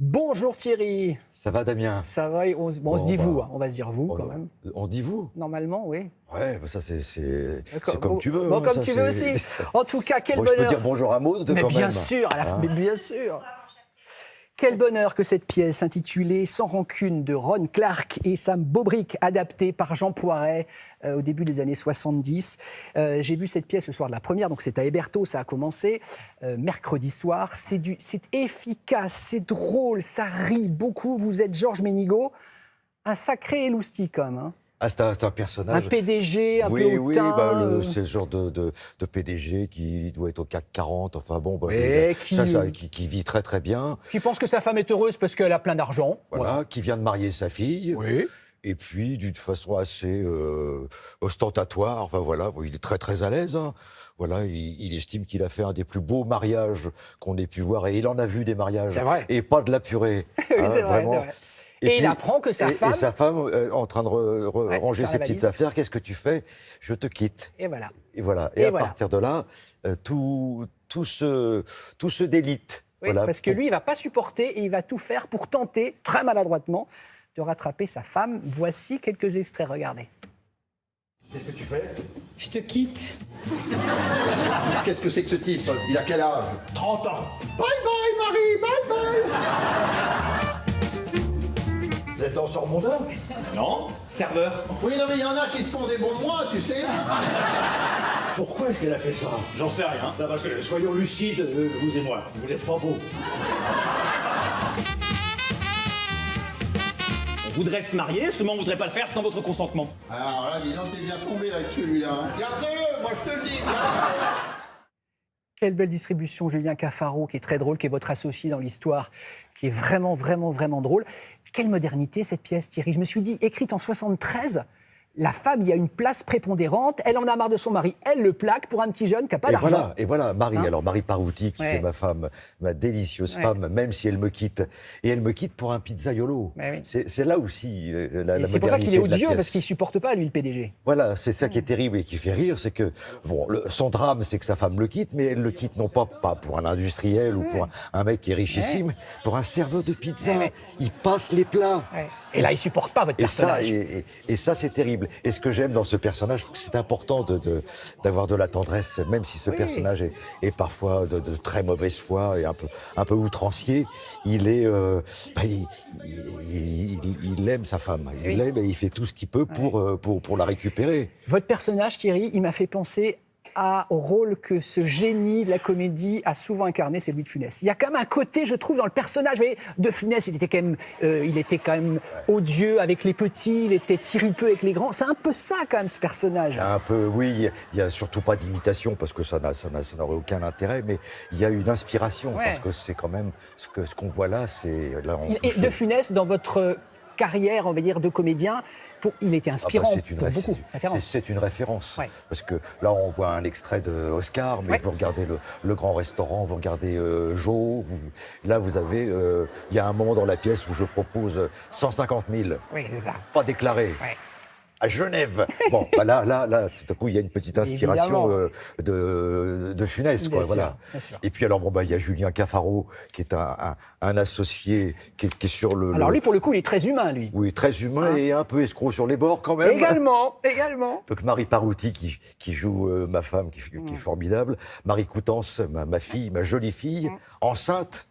Bonjour Thierry. Ça va, Damien? Ça va, on se dit vous, hein. On va se dire vous quand même. On se dit vous? Normalement, oui. Ouais, bah ça c'est comme tu veux. Bon, hein, comme ça, tu veux aussi. En tout cas, quel Bon, je bonheur. peux dire bonjour à Maud Mais quand bien même. sûr, Hein? mais bien sûr. Quel bonheur que cette pièce intitulée Sans rancune de Ron Clark et Sam Bobrick, adaptée par Jean Poiret au début des années 70. J'ai vu cette pièce le soir de la première, donc c'est à Hébertot, ça a commencé mercredi soir. C'est efficace, c'est drôle, ça rit beaucoup. Vous êtes Georges Ménigaud, un sacré éloustique quand même. Hein. Ah, c'est un personnage. Un PDG un peu Oui, hautain. c'est le genre de PDG qui doit être au CAC 40. Enfin bon, qui vit très très bien. Qui pense que sa femme est heureuse parce qu'elle a plein d'argent. Voilà, qui vient de marier sa fille. Oui. Et puis, d'une façon assez ostentatoire, enfin voilà, il est très très à l'aise. Hein. Voilà, il estime qu'il a fait un des plus beaux mariages qu'on ait pu voir. Et il en a vu des mariages. C'est vrai. Et pas de la purée. Oui, c'est vrai, c'est vrai. Et puis, il apprend que sa femme... Et sa femme, en train de ranger ses petites affaires, qu'est-ce que tu fais? Je te quitte. Et voilà. Et voilà. Et à partir de là, tout se délite. Oui, voilà, parce que lui, il ne va pas supporter et il va tout faire pour tenter, très maladroitement, de rattraper sa femme. Voici quelques extraits, regardez. Qu'est-ce que tu fais? Je te quitte. Qu'est-ce que c'est que ce type? Il a quel âge? 30 ans. Bye bye Marie, bye bye. Vous êtes danseur mondain? Non, serveur. Oui, non, mais il y en a qui se font des bons mois, tu sais. Pourquoi est-ce qu'elle a fait ça? J'en sais rien. Non, parce que, soyons lucides, vous et moi, vous n'êtes pas beaux. On voudrait se marier, seulement on voudrait pas le faire sans votre consentement. Alors là, dis donc, t'es bien tombé avec celui-là. Hein. Garde-le, moi je te le dis. Quelle belle distribution, Julien Cafaro, qui est très drôle, qui est votre associé dans l'histoire, qui est vraiment, vraiment, vraiment drôle. Quelle modernité cette pièce, Thierry. Je me suis dit, écrite en 73, la femme, il y a une place prépondérante, elle en a marre de son mari, elle le plaque pour un petit jeune qui n'a pas d'argent. Et voilà, Marie, alors Marie Parouti, qui fait ma femme, ma délicieuse femme, même si elle me quitte. Et elle me quitte pour un pizzaiolo. Oui. C'est là aussi la modernité. C'est pour ça qu'il est odieux, parce qu'il ne supporte pas, lui, le PDG. Voilà, c'est ça qui est terrible et qui fait rire, c'est que, bon, son drame, c'est que sa femme le quitte, mais elle le quitte non pas pour un industriel ou pour un mec qui est richissime, pour un serveur de pizza. Il passe les plats. Et là, il ne supporte pas votre personnage. Et ça, c'est terrible. Et ce que j'aime dans ce personnage, c'est important d'avoir de la tendresse, même si ce personnage est parfois de très mauvaise foi et un peu outrancier. Il aime sa femme. Il l'aime et il fait tout ce qu'il peut pour la récupérer. Votre personnage, Thierry, il m'a fait penser au rôle que ce génie de la comédie a souvent incarné, c'est Louis de Funès. Il y a quand même un côté, je trouve, dans le personnage. Vous voyez, de Funès, il était quand même odieux avec les petits, il était sirupeux avec les grands. C'est un peu ça, quand même, ce personnage. Un peu, oui. Il n'y a surtout pas d'imitation, parce que ça n'aurait aucun intérêt, mais il y a une inspiration, parce que c'est quand même ce qu'on voit là. Et de Funès, dans votre carrière, on va dire, de comédien, il était inspirant pour beaucoup. C'est une référence. Parce que là, on voit un extrait de Oscar, mais vous regardez le Grand Restaurant, vous regardez Jo. Là, vous avez... Il y a un moment dans la pièce où je propose 150 000. Oui, c'est ça. Pas déclarés. À Genève. Bon, là, tout à coup, il y a une petite inspiration de Funès, quoi. Voilà. Et puis alors, il y a Julien Cafaro, qui est un associé, qui est sur le. Alors lui, pour le coup, il est très humain, lui. Oui, très humain et un peu escroc sur les bords, quand même. Également. Donc Marie Parouti, qui joue ma femme, qui est formidable. Marie Coutances, ma fille, ma jolie fille, enceinte.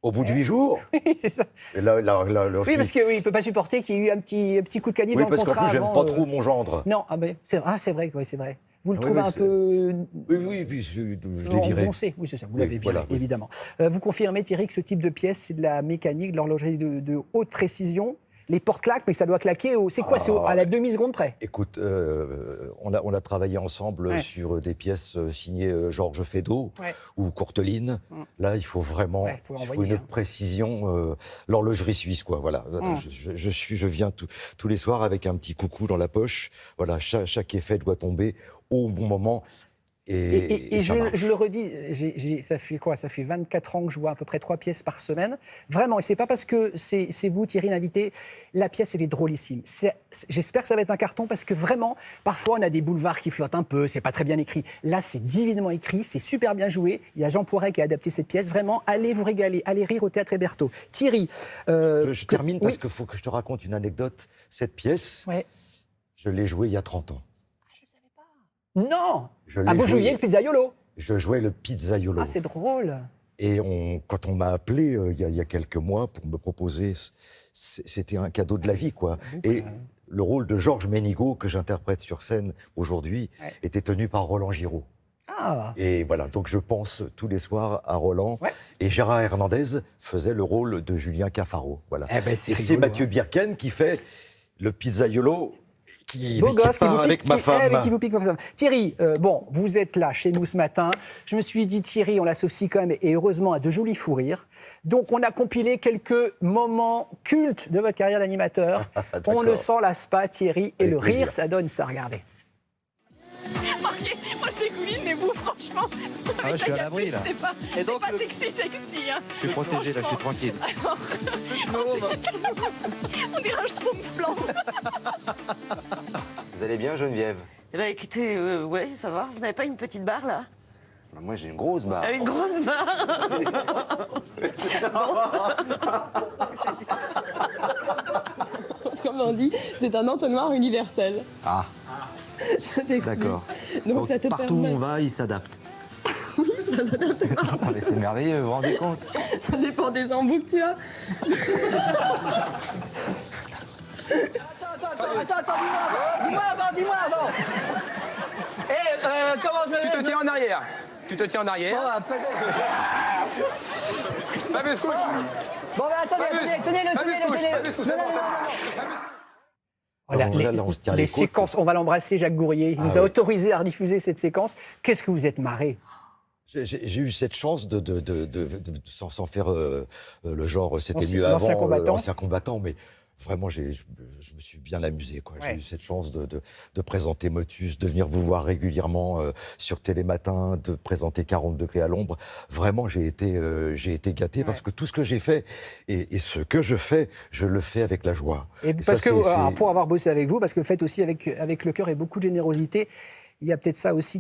Au bout de 8 jours. Oui, c'est ça. Et là, oui, parce qu'il ne peut pas supporter qu'il y ait eu un petit coup de canif dans le contrat. Oui, parce qu'en plus, j'aime pas trop mon gendre. Non, c'est vrai, c'est vrai. Vous le trouvez un peu... Oui, je l'ai viré. Oui, c'est ça, vous l'avez viré, évidemment. Vous confirmez, Thierry, que ce type de pièce, c'est de la mécanique, de l'horlogerie de haute précision. Les portes claquent, mais que ça doit claquer. C'est quoi? C'est à la demi-seconde près? Écoute, on a travaillé ensemble sur des pièces signées Georges Feydeau ou Courteline. Là, il faut vraiment une précision. L'horlogerie suisse, quoi. Voilà. Je viens tous les soirs avec un petit coucou dans la poche. Voilà, chaque effet doit tomber au bon moment. Et ça marche. je le redis, ça fait quoi? Ça fait 24 ans que je vois à peu près 3 pièces par semaine. Vraiment, et c'est pas parce que c'est vous, Thierry, l'invité. La pièce, elle est drôlissime. J'espère que ça va être un carton parce que vraiment, parfois, on a des boulevards qui flottent un peu, c'est pas très bien écrit. Là, c'est divinement écrit, c'est super bien joué. Il y a Jean Poiret qui a adapté cette pièce. Vraiment, allez vous régaler, allez rire au Théâtre Hébertot. Thierry... Je termine parce qu'il faut que je te raconte une anecdote. Cette pièce, je l'ai jouée il y a 30 ans. Non. Vous jouiez le pizzaiolo. Je jouais le pizzaiolo. Ah, c'est drôle. Et quand on m'a appelé il y a quelques mois pour me proposer, c'était un cadeau de la vie, quoi. Et le rôle de Georges Ménigaud, que j'interprète sur scène aujourd'hui, était tenu par Roland Giraud. Ah. Et voilà, donc je pense tous les soirs à Roland. Et Gérard Hernandez faisait le rôle de Julien Cafaro. Voilà. Et c'est Mathieu Birken qui fait le pizzaiolo. Qui Beau gosse, part avec ma femme. Qui vous pique votre femme. Thierry, bon, vous êtes là chez nous ce matin. Je me suis dit, Thierry, on l'associe quand même, et heureusement, à de jolis fous rires. Donc, on a compilé quelques moments cultes de votre carrière d'animateur. On ne s'en lasse pas, Thierry, et avec le plaisir. rire, ça donne ça. Regardez. Ok, moi je découline, mais vous, franchement, je suis à l'abri, là. C'est pas sexy, hein. Je suis protégé, là, je suis tranquille. On dirait un schtroumpf blanc. Vous allez bien, Geneviève? Eh ben écoutez, ouais, ça va. Vous n'avez pas une petite barre, là? Moi, j'ai une grosse barre. Une grosse barre. Comme on dit, c'est un entonnoir universel. Ah, Je t'explique. d'accord. Donc ça te partout permet... où on va, il s'adapte. Ça s'adapte. Ah, mais c'est merveilleux, vous vous rendez compte? Ça dépend des embouts que tu as. Attends, dis-moi avant. Comment je Tu te tiens en arrière. Tu te tiens en arrière. Fameuse couche. Bon, mais attendez, tenez-le. Fameuse couche, c'est bon, c'est bon. Voilà, Là, on se tient les les côtes. séquences, on va l'embrasser, Jacques Gourrier. Il nous a autorisé à rediffuser cette séquence. Qu'est-ce que vous êtes marré? J'ai eu cette chance sans faire le genre, c'était mieux l'ancien avant, combattant. l'ancien combattant, mais vraiment, je me suis bien amusé, quoi. J'ai eu cette chance de présenter Motus, de venir vous voir régulièrement sur Télématin, de présenter 40 degrés à l'ombre. Vraiment, j'ai été gâté parce que tout ce que j'ai fait et ce que je fais, je le fais avec la joie. Et parce que, pour avoir bossé avec vous, parce que vous le faites aussi avec le cœur et beaucoup de générosité, il y a peut-être ça aussi.